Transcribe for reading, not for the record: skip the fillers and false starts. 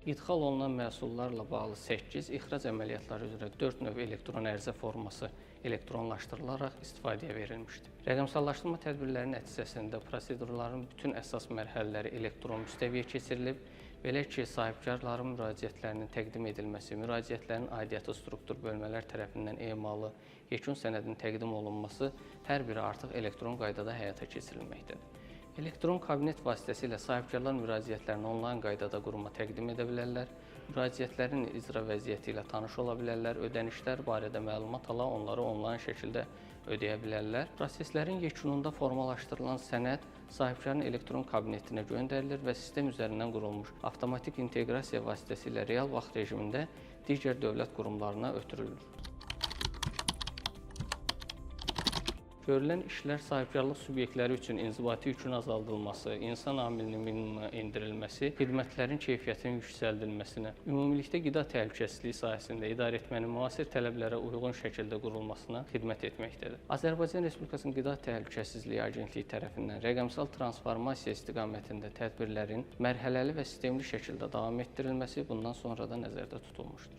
İdxal olunan məhsullarla bağlı 8, ixrac əməliyyatları üzrə 4 növ elektron ərizə forması elektronlaşdırılaraq istifadəyə verilmişdir. Rəqəmsallaşdırma tədbirlərinin nəticəsində prosedurların bütün əsas mərhələləri elektron müstəviyə keçirilib. Belə ki, sahibkarların müraciətlərinin təqdim edilməsi, müraciətlərin aidiyyatı struktur bölmələr tərəfindən emalı, yekun sənədin təqdim olunması hər biri artıq elektron qaydada həyata keçirilməkdədir. Elektron kabinet vasitəsilə sahibkarlar müraciətlərini onlayn qaydada quruma təqdim edə bilərlər, müraciətlərin icra vəziyyəti ilə tanış ola bilərlər, ödənişlər barədə məlumat ala onları onlayn şəkildə ödəyə bilərlər. Proseslərin yekununda formalaşdırılan sənəd sahibkarın elektron kabinetinə göndərilir və sistem üzərindən qurulmuş avtomatik inteqrasiya vasitəsilə real vaxt rejimində digər dövlət qurumlarına ötürülür. Görülən işlər sahibkarlıq subyektləri üçün inzibati yükün azaldılması, insan amilinin minimuma endirilməsi, xidmətlərin keyfiyyətinin yüksəldilməsinə, ümumilikdə qida təhlükəsizliyi sahəsində idarəetmənin müasir tələblərə uyğun şəkildə qurulmasına xidmət etməkdədir. Azərbaycan Respublikasının Qida Təhlükəsizliyi Agentliyi tərəfindən rəqəmsal transformasiya istiqamətində tədbirlərin mərhələli və sistemli şəkildə davam etdirilməsi bundan sonra da nəzərdə tutulmuşdur.